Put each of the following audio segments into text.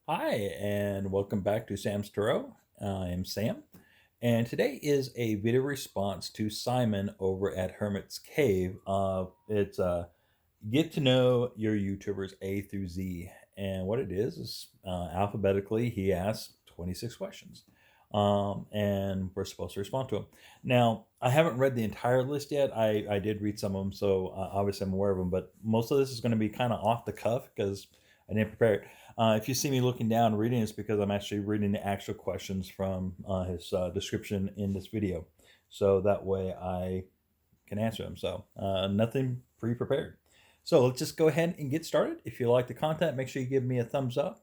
Hi, and welcome back to Sam's Tarot. I am Sam, and today is a video response to Simon over at Hermit's Cave. It's get to know your YouTubers A through Z, and what it is alphabetically he asks 26 questions, and we're supposed to respond to them. Now, I haven't read the entire list yet. I did read some of them, so obviously I'm aware of them. But most of this is going to be kind of off the cuff because I didn't prepare it. If you see me looking down and reading, it's because I'm actually reading the actual questions from his description in this video. So that way I can answer them. So nothing pre-prepared. So let's just go ahead and get started. If you like the content, make sure you give me a thumbs up.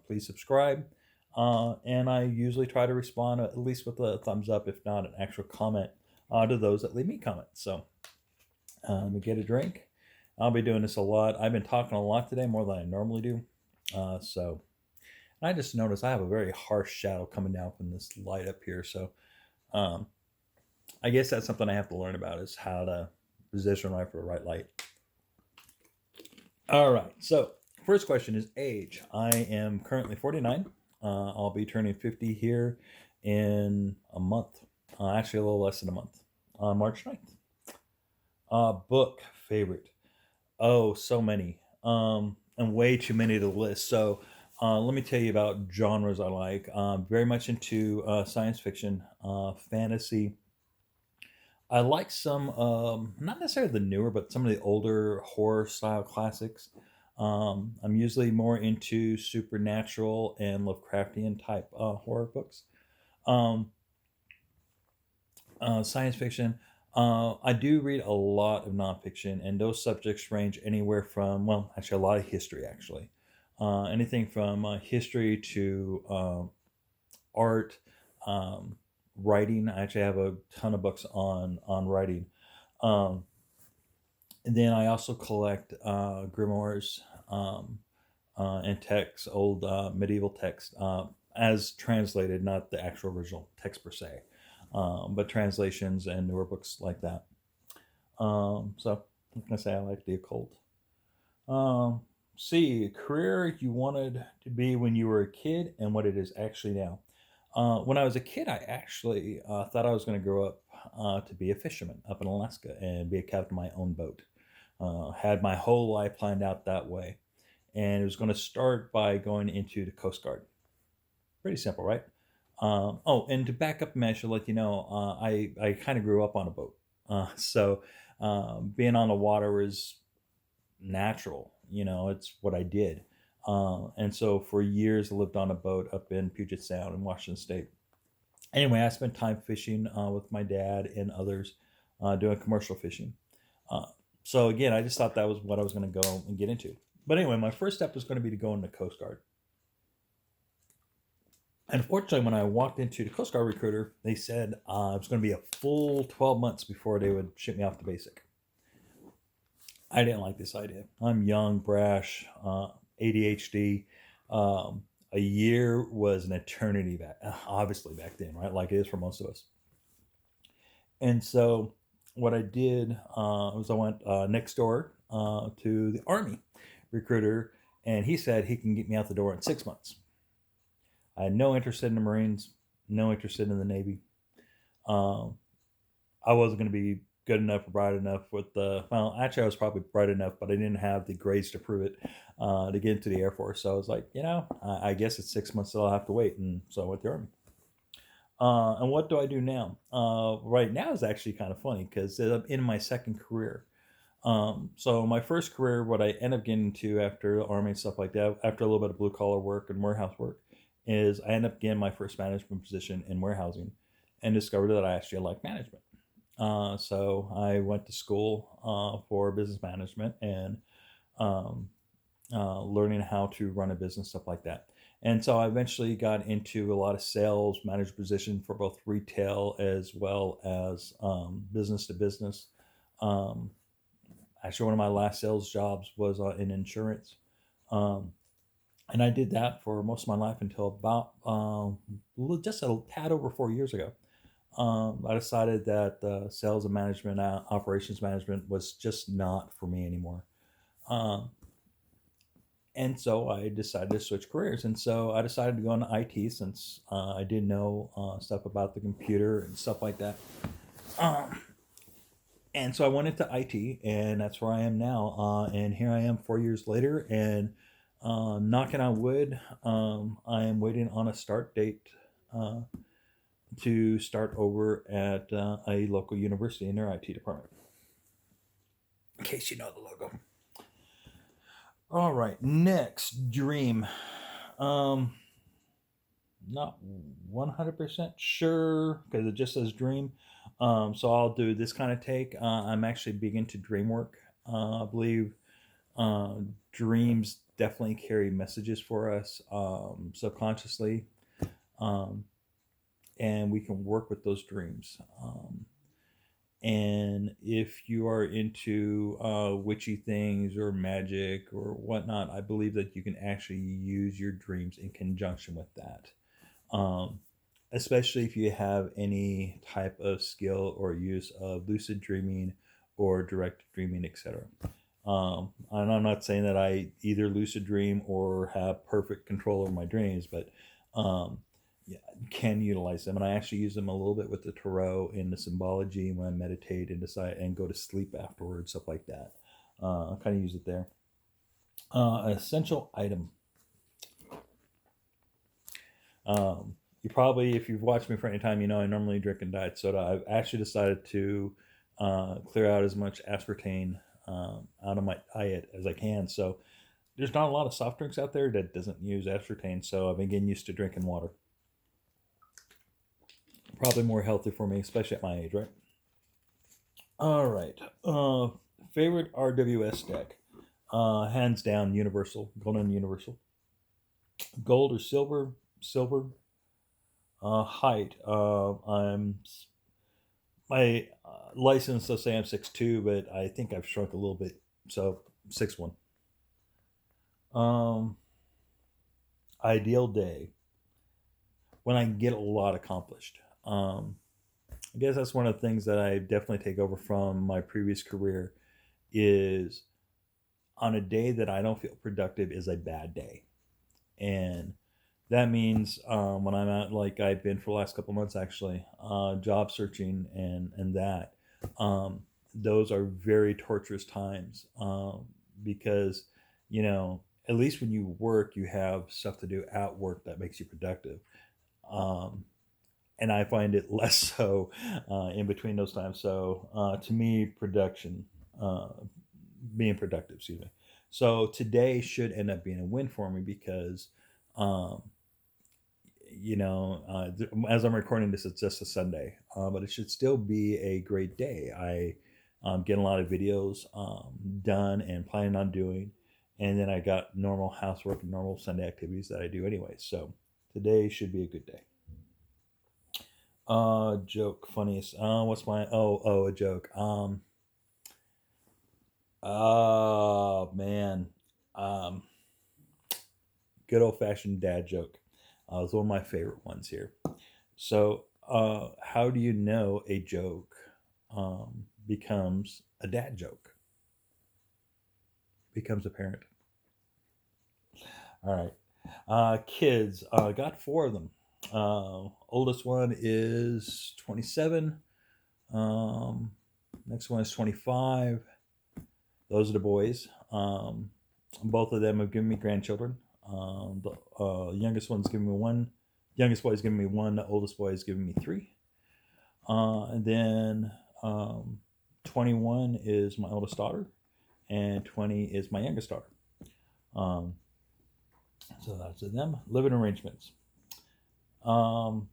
Please subscribe. And I usually try to respond at least with a thumbs up, if not an actual comment, to those that leave me comments. So let me get a drink. I'll be doing this a lot. I've been talking a lot today, more than I normally do. So I just noticed I have a very harsh shadow coming down from this light up here. So um, I guess that's something I have to learn about is how to position right for the right light. All right. So first question is age. I am currently 49. I'll be turning 50 here in a month. Actually, a little less than a month. March 9th. Book favorite. Oh, so many. And way too many to list. So let me tell you about genres I like. Very much into science fiction, fantasy. I like some, not necessarily the newer, but some of the older horror style classics. I'm usually more into supernatural and Lovecraftian type horror books. Um, Science fiction. I do read a lot of nonfiction, and those subjects range anywhere from, well, actually, a lot of history, actually. Anything from history to art, um, writing. I actually have a ton of books on writing. Um, and then I also collect grimoires and texts, old medieval texts, as translated, not the actual original text per se, but translations and newer books like that. So I'm gonna say I like the occult. Um, See, career you wanted to be when you were a kid and what it is actually now. When I was a kid, I actually thought I was going to grow up to be a fisherman up in Alaska and be a captain of my own boat. Had my whole life planned out that way. And it was going to start by going into the Coast Guard. Pretty simple, right? Oh, and to back up, man, I should let you know, I kind of grew up on a boat. So being on the water was natural. It's what I did. And so for years, I lived on a boat up in Puget Sound in Washington State. Anyway, I spent time fishing with my dad and others, doing commercial fishing. Uh, so again, I just thought that was what I was going to go and get into. But anyway, my first step was going to be to go into the Coast Guard. Unfortunately, when I walked into the Coast Guard recruiter, they said it was going to be a full 12 months before they would ship me off to basic. I didn't like this idea. I'm young, brash, ADHD. A year was an eternity back, obviously back then, right? Like it is for most of us. And so what I did was I went next door to the Army recruiter, and he said he can get me out the door in 6 months. I had no interest in the Marines, no interest in the Navy. Um, I wasn't going to be good enough or bright enough with the, well, actually, I was probably bright enough, but I didn't have the grades to prove it to get into the Air Force. So I was like, I guess it's 6 months that I'll have to wait. And so I went to the Army. And what do I do now? Right now is actually kind of funny because I'm in my second career. So my first career, what I end up getting into after the Army and stuff like that, after a little bit of blue collar work and warehouse work, is I end up getting my first management position in warehousing and discovered that I actually like management. So I went to school for business management and um, learning how to run a business, stuff like that. And so I eventually got into a lot of sales, manager position for both retail as well as business to business. Um, Actually, one of my last sales jobs was in insurance. Um, and I did that for most of my life until about just a tad over 4 years ago. I decided that sales and management, operations management was just not for me anymore. Um, And so I decided to switch careers. And so I decided to go into IT since I did know stuff about the computer and stuff like that. Um, and so I went into IT, and that's where I am now. And here I am 4 years later, and knocking on wood, I am waiting on a start date uh, to start over at a local university in their IT department. In case you know the logo. All right, next dream. Um, Not 100% sure because it just says dream. So I'll do this kind of take. I'm actually big into dream work. I believe dreams definitely carry messages for us subconsciously, um, and we can work with those dreams. And if you are into witchy things or magic or whatnot, I believe that you can actually use your dreams in conjunction with that. Um, Especially if you have any type of skill or use of lucid dreaming or direct dreaming, etc. And I'm not saying that I either lucid dream or have perfect control over my dreams, but um, yeah, can utilize them. And I actually use them a little bit with the tarot and the symbology when I meditate and decide and go to sleep afterwards, stuff like that. I kind of use it there. Essential item. You probably, if you've watched me for any time, you know I normally drink and diet soda. I've actually decided to clear out as much aspartame out of my diet as I can. So there's not a lot of soft drinks out there that doesn't use aspartame. So I've been getting used to drinking water. Probably more healthy for me, especially at my age, right? All right. Favorite RWS deck? Hands down, Universal, Golden Universal. Gold or silver? Silver. Height. I'm my license. Let's say I'm 6'2", but I think I've shrunk a little bit, so 6'1". Um, Ideal day when I can get a lot accomplished. I guess that's one of the things that I definitely take over from my previous career is on a day that I don't feel productive is a bad day, and that means when I'm out, like I've been for the last couple months actually, job searching and that, those are very torturous times because you know at least when you work you have stuff to do at work that makes you productive. Um, and I find it less so in between those times. So to me, uh, being productive, excuse me. So today should end up being a win for me because um, as I'm recording this, it's just a Sunday, but it should still be a great day. I get a lot of videos done and planning on doing, and then I got normal housework and normal Sunday activities that I do anyway. So today should be a good day. Joke, funniest. What's my a joke. Oh man, um, good old fashioned dad joke. It's one of my favorite ones here. So, how do you know a joke becomes a dad joke? Becomes apparent. All right. Kids, got four of them. Oldest one is 27. Um, Next one is 25. Those are the boys. Both of them have given me grandchildren. The youngest one's giving me one. Youngest boy is giving me one. The oldest boy is giving me three. And then 21 is my oldest daughter, and 20 is my youngest daughter. Um, so that's them. Living arrangements. Um,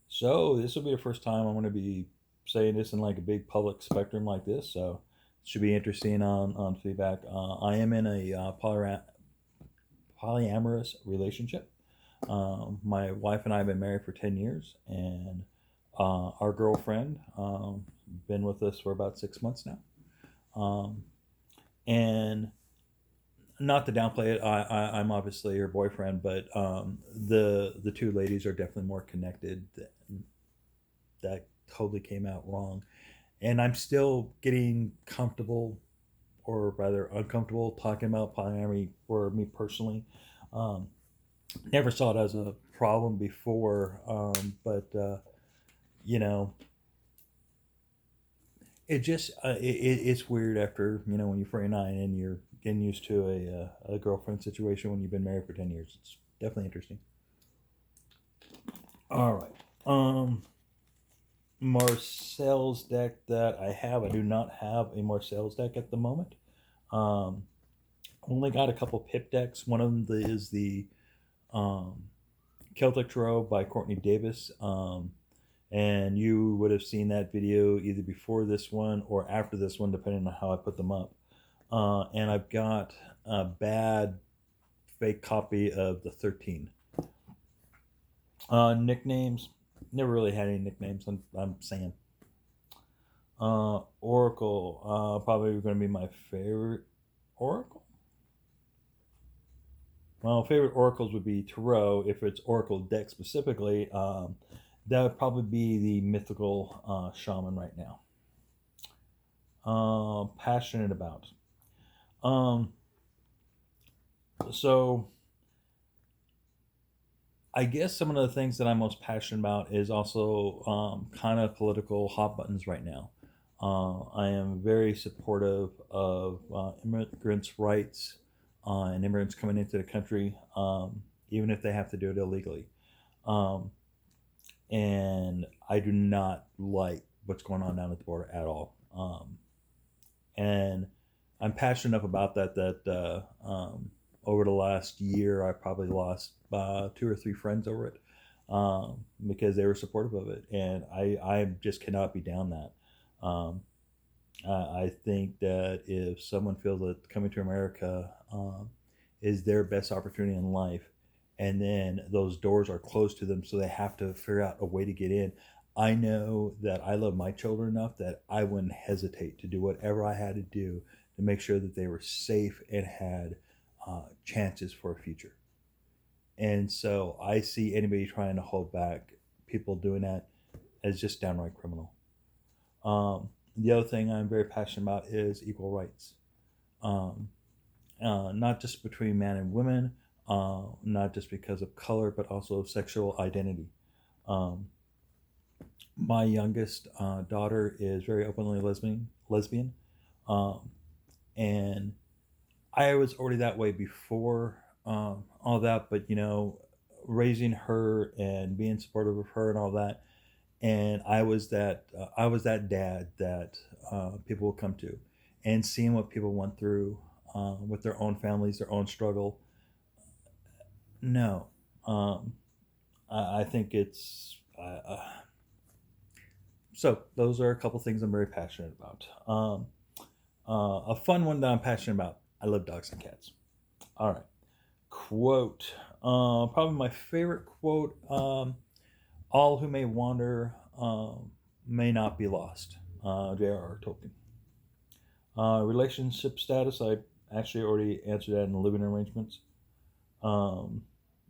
so this will be the first time I'm going to be saying this in like a big public spectrum like this. So it should be interesting on feedback. I am in a polyamorous relationship. My wife and I have been married for 10 years, and our girlfriend been with us for about 6 months now. And not to downplay it, I'm obviously her boyfriend, but the two ladies are definitely more connected. That totally came out wrong, and I'm still getting comfortable or rather uncomfortable talking about polyamory for me personally. Um, Never saw it as a problem before, but you know, it's weird after when you're 49 and you're getting used to a girlfriend situation when you've been married for 10 years. It's definitely interesting. All right. Marcel's deck that I have. I do not have a Marcel's deck at the moment. Um, Only got a couple pip decks. One of them is the um, Celtic Tarot by Courtney Davis. And you would have seen that video either before this one or after this one, depending on how I put them up. And I've got a bad fake copy of the 13. Nicknames. Never really had any nicknames. I'm saying. Oracle. Probably going to be my favorite Oracle. Well, favorite oracles would be Tarot. If it's Oracle deck specifically, that would probably be the mythical shaman right now. Passionate about. So I guess some of the things that I'm most passionate about is also kind of political hot buttons right now. I am very supportive of immigrants' rights and immigrants coming into the country, even if they have to do it illegally. Um, and I do not like what's going on down at the border at all. And I'm passionate enough about that over the last year I probably lost 2 or 3 friends over it because they were supportive of it, and I just cannot be down that. Um, I think that if someone feels that coming to America is their best opportunity in life, and then those doors are closed to them, so they have to figure out a way to get in. I know that I love my children enough that I wouldn't hesitate to do whatever I had to do to make sure that they were safe and had chances for a future. And so I see anybody trying to hold back people doing that as just downright criminal. The other thing I'm very passionate about is equal rights, um, not just between man and women, not just because of color, but also sexual identity. Um, my youngest daughter is very openly lesbian, um, and I was already that way before all that. But raising her and being supportive of her and all that, and I was that dad that people will come to, and seeing what people went through with their own families, their own struggle. No, I think it's so. Those are a couple things I'm very passionate about. A fun one that I'm passionate about. I love dogs and cats. All right, quote. Probably my favorite quote. All who may wander may not be lost. J.R.R. Tolkien. Relationship status. I actually already answered that in the living arrangements. Um,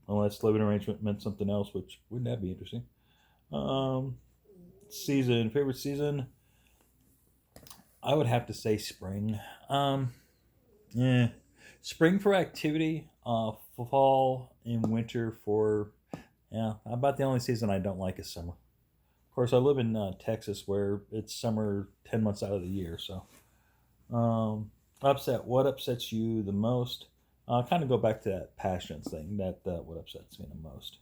Unless living arrangement meant something else, which wouldn't that be interesting? Um, Season. Favorite season. I would have to say spring. Yeah, spring for activity. Fall and winter for yeah. About the only season I don't like is summer. Of course, I live in Texas where it's summer 10 months out of the year. So, upset. What upsets you the most? Kind of go back to that passions thing. That what upsets me the most.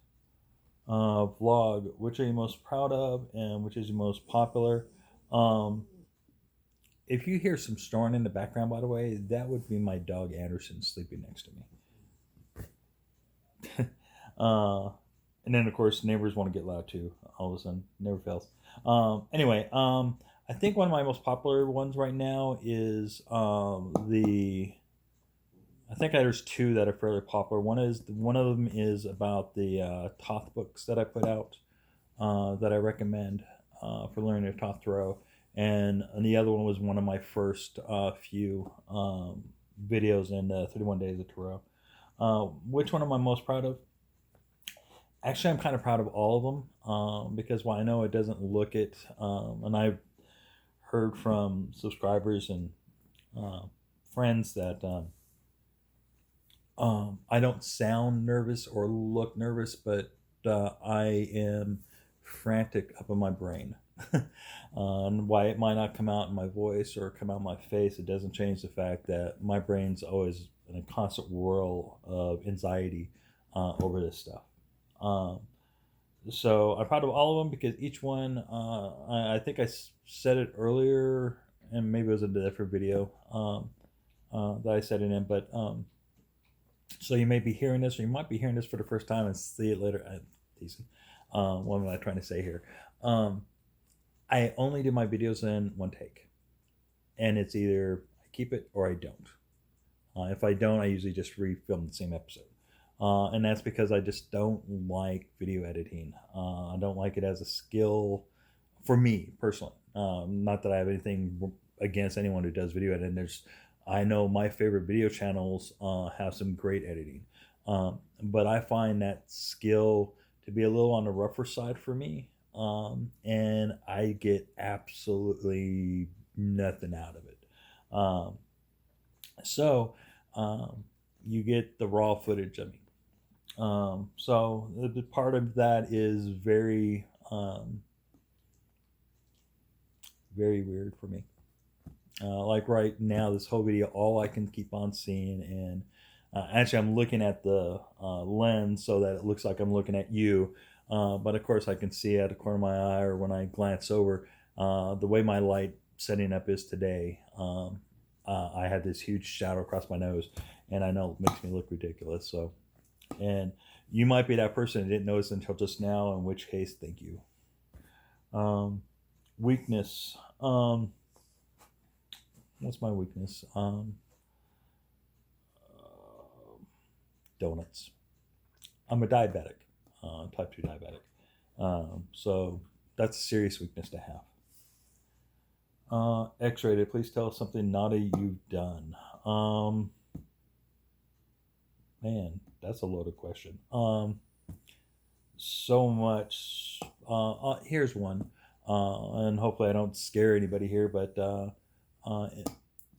Vlog. Which are you most proud of, and which is your most popular? Um, if you hear some snoring in the background, by the way, that would be my dog Anderson sleeping next to me. uh, and then of course neighbors want to get loud too. All of a sudden, never fails. Anyway, I think one of my most popular ones right now is the. I think there's two that are fairly popular. One of them is about the Toth books that I put out that I recommend for learning to Toth Tarot, and the other one was one of my first few videos in 31 Days of Tarot. Which one am I most proud of? Actually, I'm kind of proud of all of them because while I know it doesn't look it, and I've heard from subscribers and friends that I don't sound nervous or look nervous, but I am frantic up in my brain. And why it might not come out in my voice or come out in my face, it doesn't change the fact that my brain's always in a constant whirl of anxiety over this stuff. Um, so I'm proud of all of them because each one, I think said it earlier, and maybe it was in a different video that I said it in, but so you may be hearing this, or you might be hearing this for the first time and see it later. Decent. What am I trying to say here? I only do my videos in one take, and it's either I keep it or I don't. If I don't, I usually just refilm the same episode. And that's because I just don't like video editing. I don't like it as a skill for me personally. Not that I have anything against anyone who does video editing. I know my favorite video channels have some great editing, but I find that skill to be a little on the rougher side for me, and I get absolutely nothing out of it. Um, so you get the raw footage of me. So the part of that is very weird for me. Like right now, this whole video, all I can keep on seeing, and actually I'm looking at the lens so that it looks like I'm looking at you. But of course I can see out of the corner of my eye, or when I glance over, the way my light setting up is today. I have this huge shadow across my nose, and I know it makes me look ridiculous. So, and you might be that person who didn't notice until just now, in which case, thank you. Weakness. What's my weakness? Donuts. I'm a diabetic, type 2 diabetic. So that's a serious weakness to have. X-rated, please tell us something naughty you've done. Man, that's a loaded question. So much. Here's one, and hopefully I don't scare anybody here, but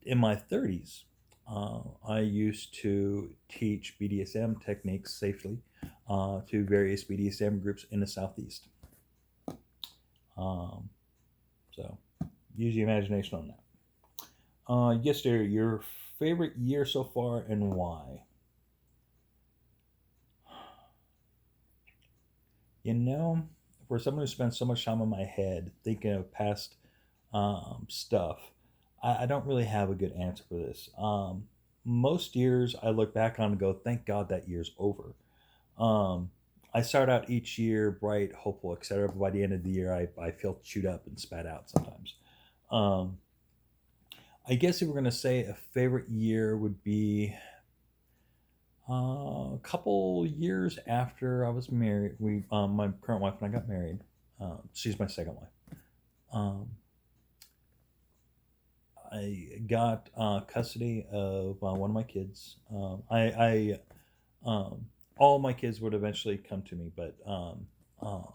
in my 30s, I used to teach BDSM techniques safely to various BDSM groups in the Southeast. So use your imagination on that. Yes, dear, your favorite year so far and why? You know, for someone who spends so much time in my head thinking of past stuff, I don't really have a good answer for this. Most years I look back on and go, thank God that year's over. I start out each year bright, hopeful, etc. But by the end of the year, I feel chewed up and spat out sometimes. I guess if we're going to say a favorite year would be a couple years after I was married. My current wife and I got married. She's my second wife. I got custody of one of my kids. All my kids would eventually come to me, but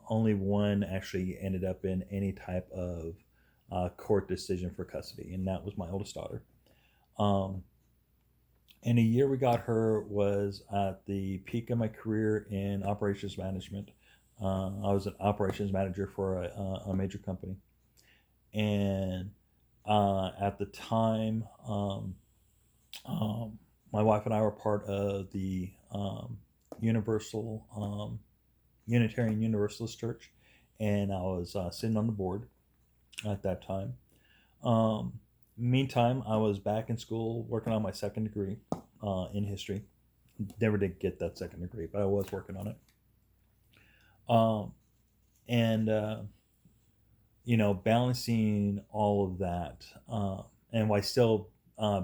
only one actually ended up in any type of court decision for custody, and that was my oldest daughter. And a year we got her was at the peak of my career in operations management. I was an operations manager for a major company, and at the time, my wife and I were part of the Unitarian Universalist Church, and I was sitting on the board at that time. Meantime, I was back in school working on my second degree in history. Never did get that second degree, but I was working on it. Balancing all of that, and while still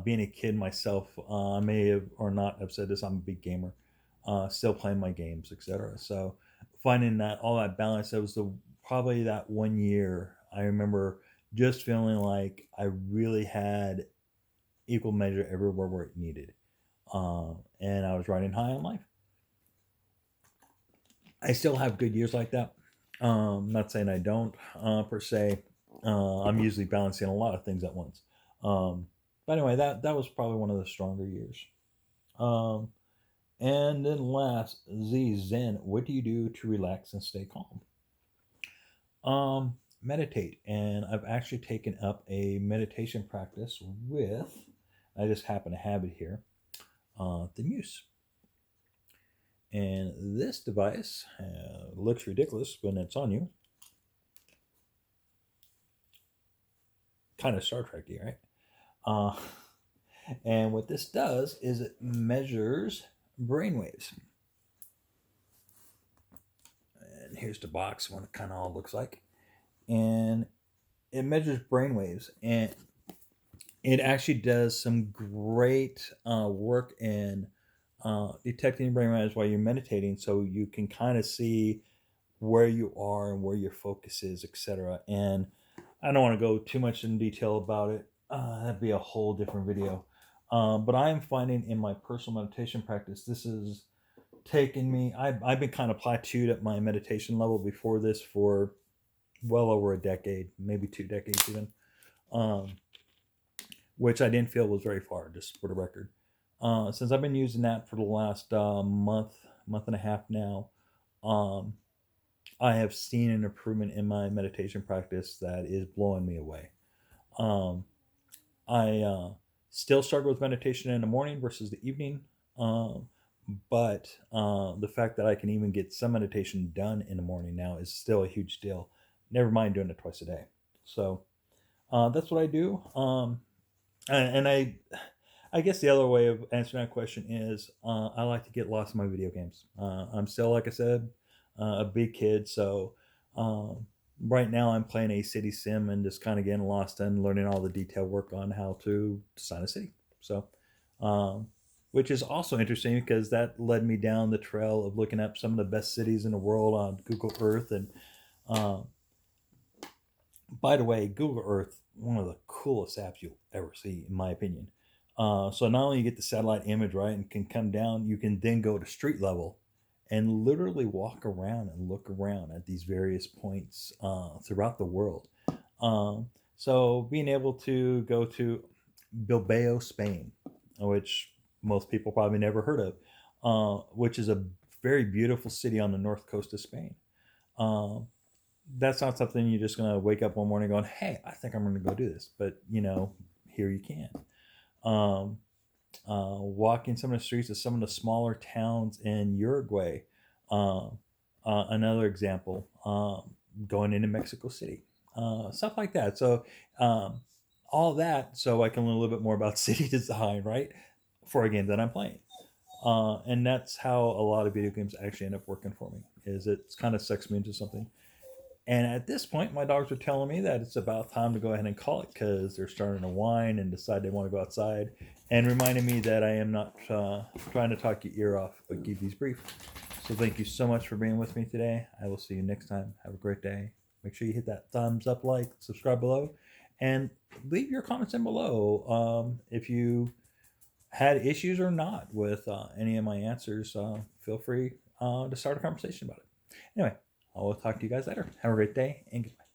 being a kid myself, I may have or not have said this, I'm a big gamer, still playing my games, etc. So finding that all that balance, that was probably that 1 year I remember just feeling like I really had equal measure everywhere where it needed, and I was riding high on life. I still have good years like that. Not saying I don't per se. I'm usually balancing a lot of things at once. But anyway, that was probably one of the stronger years. Um, and then last, Z Zen. What do you do to relax and stay calm? Meditate, and I've actually taken up a meditation practice with. I just happen to have it here. The Muse. And this device looks ridiculous when it's on you. Kind of Star Trek-y, right? Uh, and what this does is it measures brainwaves. And here's the box, what it kind of all looks like. And it measures brainwaves, and it actually does some great work in detecting brainwaves while you're meditating, so you can kind of see where you are and where your focus is, etc. And I don't want to go too much in detail about it. That'd be a whole different video. But I am finding in my personal meditation practice, this is taking me. I've been kind of plateaued at my meditation level before this for well over a decade, maybe 2 decades even, um, which I didn't feel was very far, just for the record. Since I've been using that for the last month and a half now, um, I have seen an improvement in my meditation practice that is blowing me away. Um, I still struggle with meditation in the morning versus the evening, but the fact that I can even get some meditation done in the morning now is still a huge deal. Never mind doing it twice a day. So that's what I do. And I guess the other way of answering that question is I like to get lost in my video games. I'm still, like I said, a big kid, so right now I'm playing a city sim and just kind of getting lost and learning all the detail work on how to design a city. So, um, which is also interesting because that led me down the trail of looking up some of the best cities in the world on Google Earth. And um, by the way, Google Earth, one of the coolest apps you'll ever see, in my opinion. So not only you get the satellite image right and can come down, you can then go to street level and literally walk around and look around at these various points throughout the world. Um, so being able to go to Bilbao, Spain, which most people probably never heard of, which is a very beautiful city on the north coast of Spain. Um, that's not something you're just going to wake up one morning going, hey, I think I'm going to go do this. But, here you can. Um, Walking some of the streets of some of the smaller towns in Uruguay. Another example, going into Mexico City. Stuff like that. So, all that so I can learn a little bit more about city design, right? For a game that I'm playing. And that's how a lot of video games actually end up working for me, is it kind of sucks me into something. And at this point, my dogs are telling me that it's about time to go ahead and call it because they're starting to whine and decide they want to go outside, and reminding me that I am not trying to talk your ear off, but keep these brief. So thank you so much for being with me today. I will see you next time. Have a great day. Make sure you hit that thumbs up, like, subscribe below, and leave your comments in below if you had issues or not with any of my answers. Feel free to start a conversation about it. Anyway, I will talk to you guys later. Have a great day and goodbye.